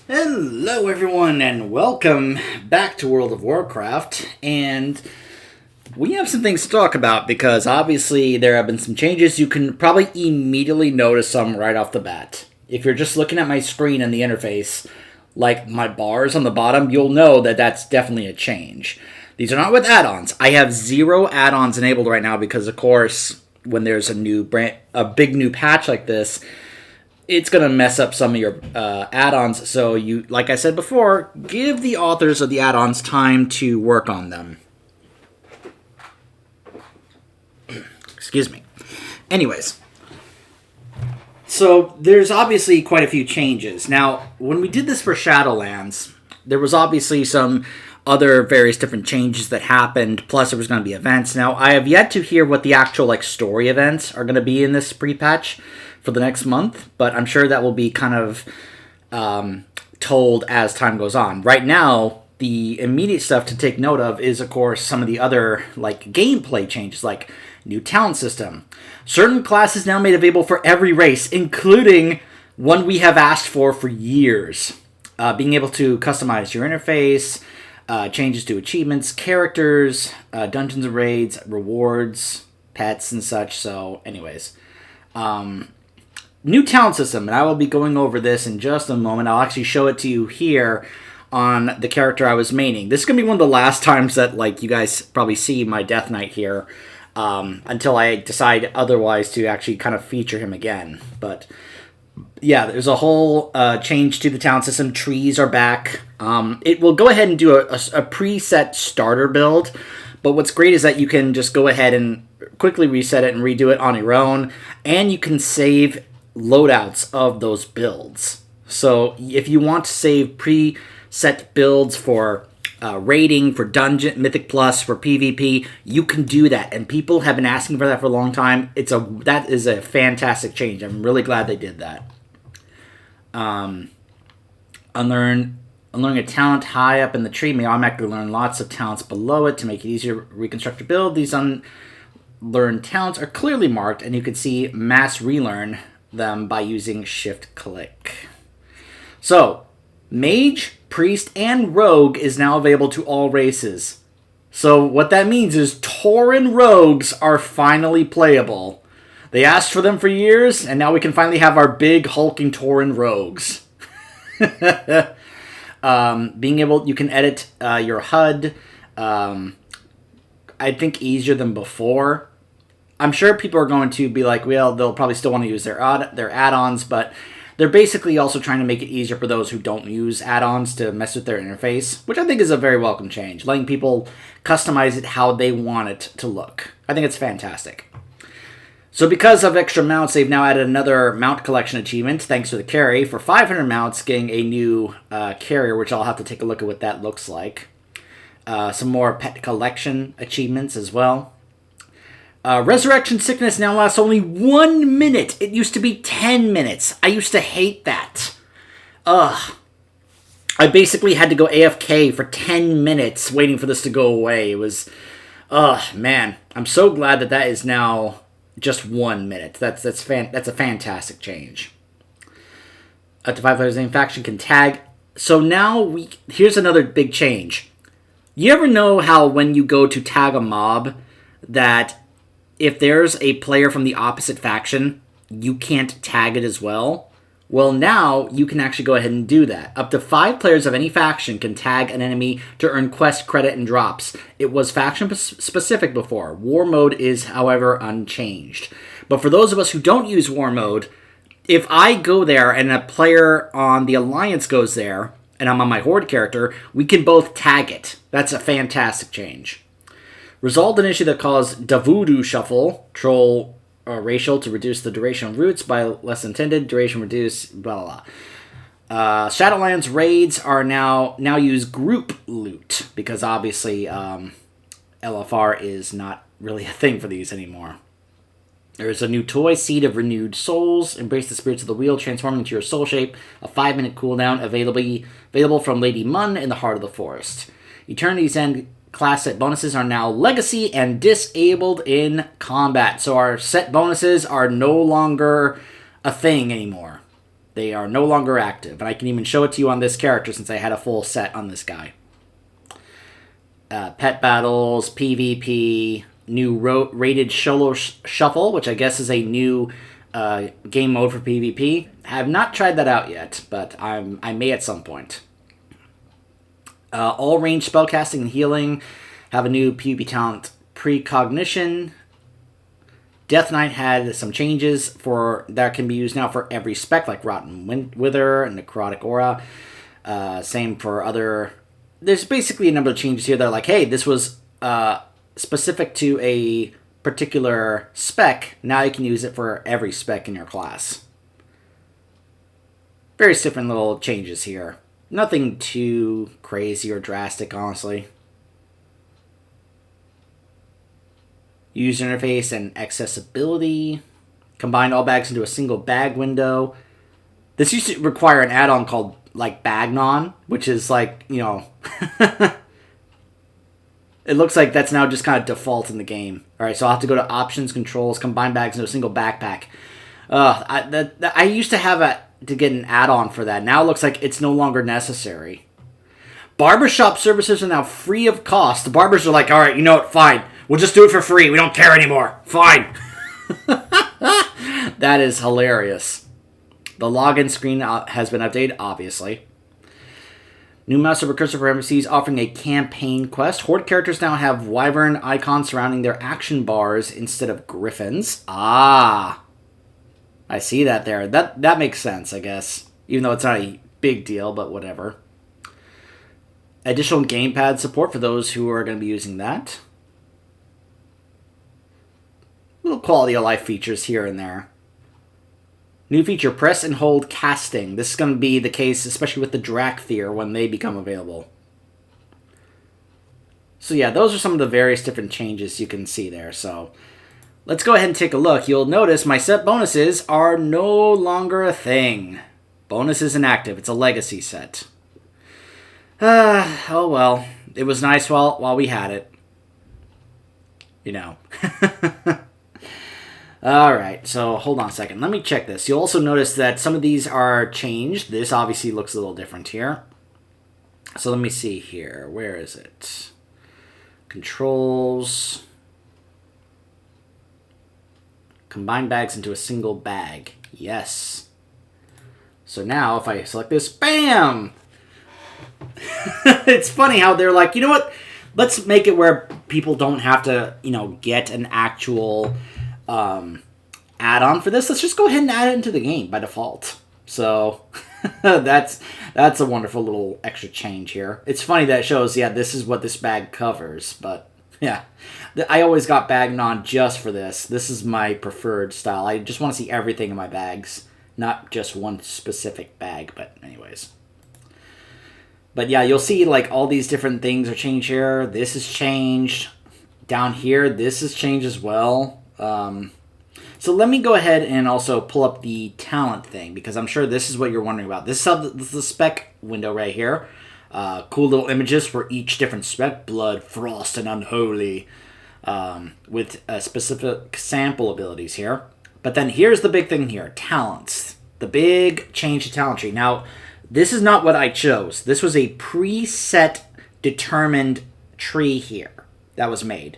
Hello everyone and welcome back to World of Warcraft, and we have some things to talk about because obviously there have been some changes. You can probably immediately notice some right off the bat. If you're just looking at my screen and the interface, like my bars on the bottom, you'll know that that's definitely a change. These are not with add-ons. I have 0 add-ons enabled right now because of course when there's a big new patch like this, it's going to mess up some of your add-ons. So you, like I said before, give the authors of the add-ons time to work on them. Excuse me. Anyways, so there's obviously quite a few changes. Now, when we did this for Shadowlands, there was obviously some other various different changes that happened, plus there was going to be events. Now, I have yet to hear what the actual story events are going to be in this pre-patch for the next month, but I'm sure that will be kind of told as time goes on. Right now, the immediate stuff to take note of is, of course, some of the other gameplay changes, like new talent system. Certain classes now made available for every race, including one we have asked for years. Being able to customize your interface, changes to achievements, characters, dungeons and raids, rewards, pets, and such. So, anyways. New talent system, and I will be going over this in just a moment. I'll actually show it to you here on the character I was maining. This is going to be one of the last times that you guys probably see my Death Knight here, until I decide otherwise to actually kind of feature him again. But yeah, there's a whole change to the talent system. Trees are back. It will go ahead and do a preset starter build, but what's great is that you can just go ahead and quickly reset it and redo it on your own, and you can save loadouts of those builds. So if you want to save preset builds for raiding, for dungeon, Mythic Plus, for PvP, you can do that, and people have been asking for that for a long time. That is a fantastic change. I'm really glad they did that. Unlearning a talent high up in the tree may automatically learn lots of talents below it to make it easier to reconstruct your build. These unlearned talents are clearly marked, and you can see mass relearn them by using shift-click. So, Mage, Priest, and Rogue is now available to all races. So what that means is Tauren Rogues are finally playable. They asked for them for years, and now we can finally have our big hulking Tauren Rogues. You can edit your HUD, I think easier than before. I'm sure people are going to be like, well, they'll probably still want to use their add-ons, but they're basically also trying to make it easier for those who don't use add-ons to mess with their interface, which I think is a very welcome change, letting people customize it how they want it to look. I think it's fantastic. So because of extra mounts, they've now added another mount collection achievement, thanks to the carry, for 500 mounts, getting a new carrier, which I'll have to take a look at what that looks like. Some more pet collection achievements as well. Resurrection Sickness now lasts only 1 minute. It used to be 10 minutes. I used to hate that. Ugh. I basically had to go AFK for 10 minutes waiting for this to go away. It was... Ugh, man. I'm so glad that is now just 1 minute. That's a fantastic change. Up to 5 players in faction can tag. So now here's another big change. You ever know how when you go to tag a mob that if there's a player from the opposite faction, you can't tag it as well? Well, now you can actually go ahead and do that. Up to 5 players of any faction can tag an enemy to earn quest credit and drops. It was faction-specific before. War mode is, however, unchanged. But for those of us who don't use war mode, if I go there and a player on the Alliance goes there, and I'm on my Horde character, we can both tag it. That's a fantastic change. Resolved an issue that caused Davudu Shuffle, troll racial to reduce the duration of routes by less intended, duration reduced, blah, blah, blah. Shadowlands raids are now use group loot, because obviously LFR is not really a thing for these anymore. There's a new toy, Seed of Renewed Souls. Embrace the spirits of the wheel, transform into your soul shape. A 5-minute cooldown available from Lady Mun in the Heart of the Forest. Eternity's End class set bonuses are now legacy and disabled in combat. So our set bonuses are no longer a thing anymore. They are no longer active, and I can even show it to you on this character since I had a full set on this guy. Pet battles, PvP, new rated solo shuffle, which I guess is a new game mode for PvP. I have not tried that out yet, but I may at some point. All range spellcasting and healing have a new PvP talent, Precognition. Death Knight had some changes that can be used now for every spec, like Rotten Wither and Necrotic Aura. Same for other... There's basically a number of changes here that are like, hey, this was specific to a particular spec. Now you can use it for every spec in your class. Various different little changes here. Nothing too crazy or drastic, honestly. User interface and accessibility. Combine all bags into a single bag window. This used to require an add-on called, like, Bagnon, which is, like, you know... It looks like that's now just kind of default in the game. Alright, so I'll have to go to Options, Controls, Combine bags into a single backpack. I used to have to get an add-on for that. Now it looks like it's no longer necessary. Barbershop services are now free of cost. The barbers are like, alright, you know what, fine. We'll just do it for free. We don't care anymore. Fine. That is hilarious. The login screen has been updated, obviously. New mouse over cursor for NPCs offering a campaign quest. Horde characters now have wyvern icons surrounding their action bars instead of griffins. Ah. I see that there. That makes sense, I guess. Even though it's not a big deal, but whatever. Additional gamepad support for those who are going to be using that. Little quality of life features here and there. New feature, press and hold casting. This is going to be the case, especially with the Drakthir when they become available. So yeah, those are some of the various different changes you can see there. So let's go ahead and take a look. You'll notice my set bonuses are no longer a thing. Bonus isn't active. It's a legacy set. Oh well. It was nice while we had it. You know. Alright, so hold on a second. Let me check this. You'll also notice that some of these are changed. This obviously looks a little different here. So let me see here. Where is it? Controls. Combine bags into a single bag. Yes. So now if I select this, BAM! It's funny how they're like, you know what? Let's make it where people don't have to, you know, get an actual... add-on for this. Let's just go ahead and add it into the game by default. So that's a wonderful little extra change here. It's funny that it shows, yeah, this is what this bag covers, but yeah, I always got Bagnon just for this. This is my preferred style. I just want to see everything in my bags, not just one specific bag, but anyways. But yeah, you'll see like all these different things are changed here. This is changed. Down here, this is changed as well. So let me go ahead and also pull up the talent thing, because I'm sure this is what you're wondering about. This is the spec window right here. Cool little images for each different spec. Blood, Frost, and Unholy. With specific sample abilities here. But then here's the big thing here. Talents. The big change to talent tree. Now, this is not what I chose. This was a preset determined tree here that was made.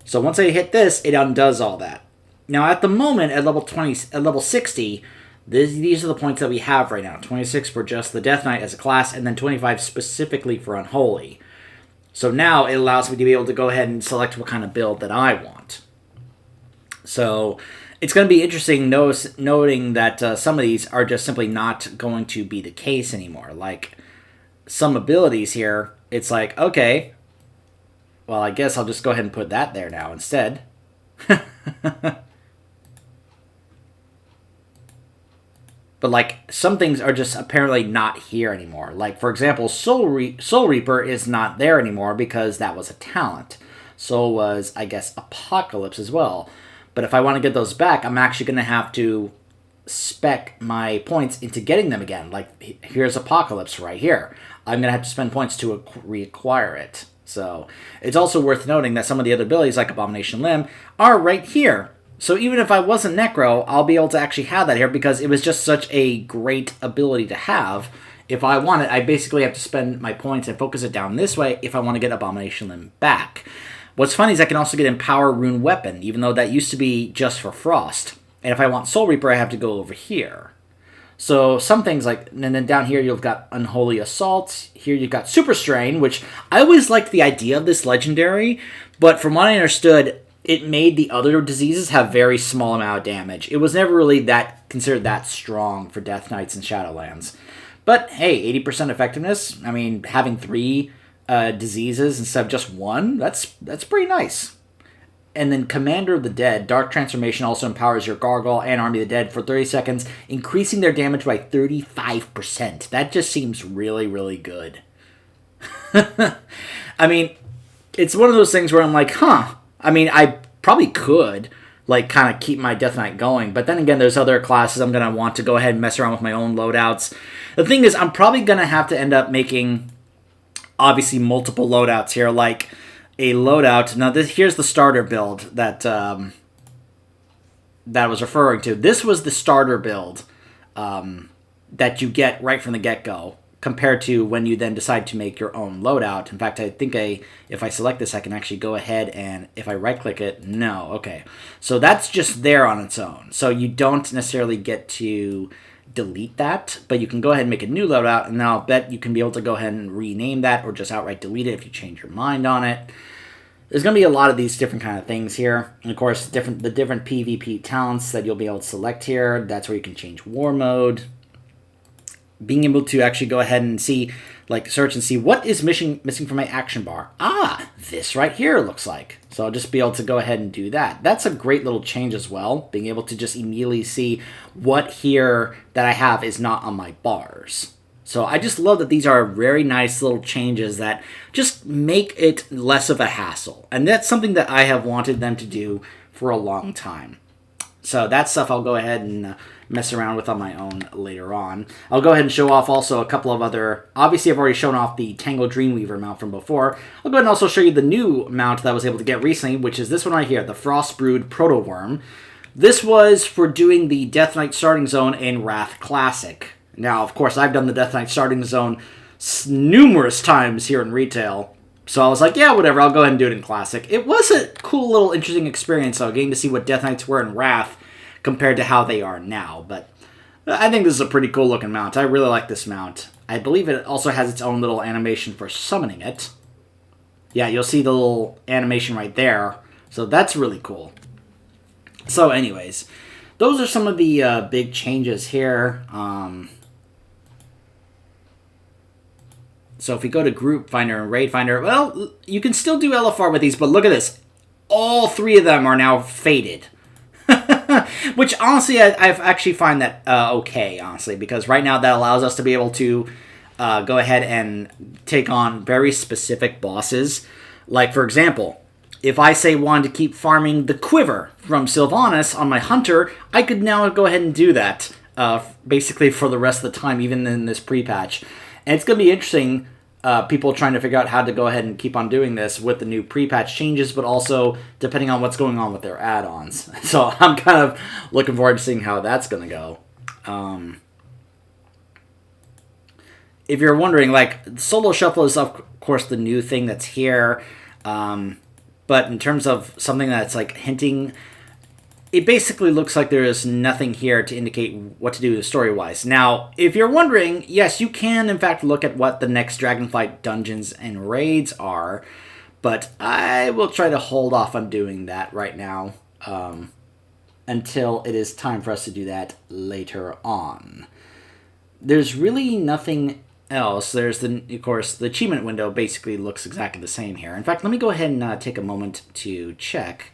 So once I hit this, it undoes all that. Now at the moment, at level 60, these are the points that we have right now. 26 for just the Death Knight as a class, and then 25 specifically for Unholy. So now it allows me to be able to go ahead and select what kind of build that I want. So it's going to be interesting noting that some of these are just simply not going to be the case anymore. Like some abilities here, it's like, okay, well, I guess I'll just go ahead and put that there now instead. But, like, some things are just apparently not here anymore. Like, for example, Soul Reaper is not there anymore because that was a talent. So was, I guess, Apocalypse as well. But if I want to get those back, I'm actually going to have to spec my points into getting them again. Like, here's Apocalypse right here. I'm going to have to spend points to reacquire it. So it's also worth noting that some of the other abilities, like Abomination Limb, are right here. So even if I wasn't Necro, I'll be able to actually have that here because it was just such a great ability to have. If I want it, I basically have to spend my points and focus it down this way if I want to get Abomination Limb back. What's funny is I can also get Empower Rune Weapon, even though that used to be just for Frost. And if I want Soul Reaper, I have to go over here. So some things like, and then down here you've got Unholy Assault. Here you've got Super Strain, which I always liked the idea of this legendary, but from what I understood, it made the other diseases have very small amount of damage. It was never really that considered that strong for Death Knights and Shadowlands. But hey, 80% effectiveness. I mean, having 3 diseases instead of just 1, that's pretty nice. And then Commander of the Dead, Dark Transformation also empowers your Gargoyle and Army of the Dead for 30 seconds, increasing their damage by 35%. That just seems really, really good. I mean, it's one of those things where I'm like, huh. I mean, I probably could, like, kind of keep my Death Knight going. But then again, there's other classes I'm going to want to go ahead and mess around with my own loadouts. The thing is, I'm probably going to have to end up making, obviously, multiple loadouts here, like a loadout. Now, here's the starter build that I was referring to. This was the starter build that you get right from the get-go, compared to when you then decide to make your own loadout. In fact, I think if I select this, I can actually go ahead and if I right-click it, no, okay. So that's just there on its own. So you don't necessarily get to delete that, but you can go ahead and make a new loadout, and now I'll bet you can be able to go ahead and rename that or just outright delete it if you change your mind on it. There's going to be a lot of these different kind of things here. And of course, the different PvP talents that you'll be able to select here. That's where you can change war mode. Being able to actually go ahead and see, like, search and see what is missing from my action bar. Ah, this right here looks like. So I'll just be able to go ahead and do that. That's a great little change as well, being able to just immediately see what here that I have is not on my bars. So I just love that these are very nice little changes that just make it less of a hassle. And that's something that I have wanted them to do for a long time. So that stuff I'll go ahead and mess around with on my own later on. I'll go ahead and show off also a couple of other... Obviously, I've already shown off the Tangled Dreamweaver mount from before. I'll go ahead and also show you the new mount that I was able to get recently, which is this one right here, the Frostbrood Proto-Worm. This was for doing the Death Knight starting zone in Wrath Classic. Now, of course, I've done the Death Knight starting zone numerous times here in retail. So I was like, yeah, whatever, I'll go ahead and do it in Classic. It was a cool little interesting experience, though, getting to see what Death Knights were in Wrath compared to how they are now. But I think this is a pretty cool looking mount. I really like this mount. I believe it also has its own little animation for summoning it. Yeah, you'll see the little animation right there. So that's really cool. So anyways, those are some of the big changes here. So if we go to Group Finder and Raid Finder, well, you can still do LFR with these, but look at this. All 3 of them are now faded. Which, honestly, I actually find that okay, honestly, because right now that allows us to be able to go ahead and take on very specific bosses. Like, for example, if I say wanted to keep farming the Quiver from Sylvanas on my Hunter, I could now go ahead and do that, basically for the rest of the time, even in this pre-patch. And it's going to be interesting, people trying to figure out how to go ahead and keep on doing this with the new pre-patch changes, but also depending on what's going on with their add-ons. So I'm kind of looking forward to seeing how that's going to go. If you're wondering, like, Solo Shuffle is, of course, the new thing that's here. But in terms of something that's, like, hinting... It basically looks like there is nothing here to indicate what to do story-wise. Now, if you're wondering, yes, you can, in fact, look at what the next Dragonflight dungeons and raids are, but I will try to hold off on doing that right now until it is time for us to do that later on. There's really nothing else. There's, of course, the achievement window basically looks exactly the same here. In fact, let me go ahead and take a moment to check.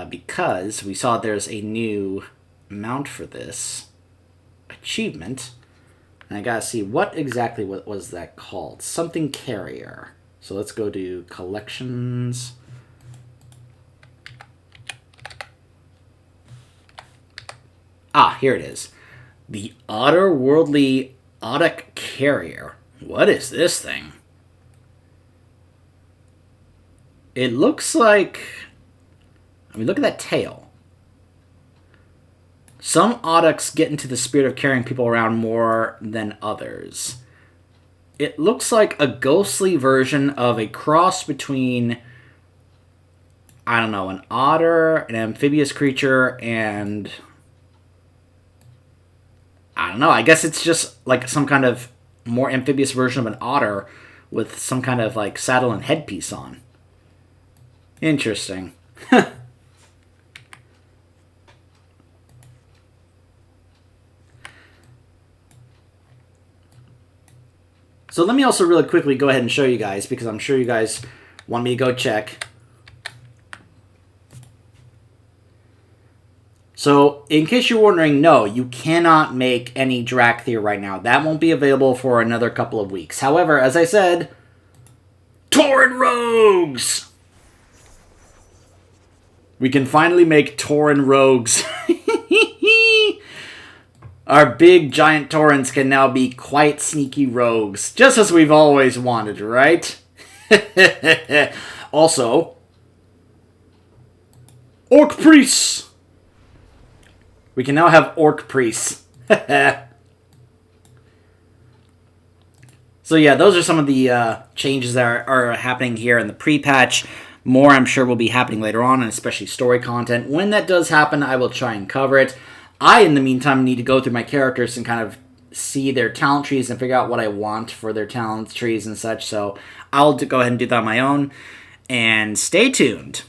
Because we saw there's a new mount for this achievement. And I gotta see what exactly was that called. Something Carrier. So let's go to Collections. Ah, here it is. The Otherworldly Audic Carrier. What is this thing? It looks like... I mean, look at that tail. Some Auducks get into the spirit of carrying people around more than others. It looks like a ghostly version of a cross between, I don't know, an otter, an amphibious creature, and I don't know. I guess it's just like some kind of more amphibious version of an otter with some kind of like saddle and headpiece on. Interesting. So let me also really quickly go ahead and show you guys, because I'm sure you guys want me to go check. So, in case you're wondering, no, you cannot make any Dracthyr right now. That won't be available for another couple of weeks. However, as I said, Tauren Rogues! We can finally make Tauren Rogues. Our big giant Taurens can now be quite sneaky rogues, just as we've always wanted, right? Also, Orc Priests! We can now have Orc Priests. So yeah, those are some of the changes that are happening here in the pre-patch. More, I'm sure, will be happening later on, and especially story content. When that does happen, I will try and cover it. I, in the meantime, need to go through my characters and kind of see their talent trees and figure out what I want for their talent trees and such. So I'll go ahead and do that on my own. And stay tuned.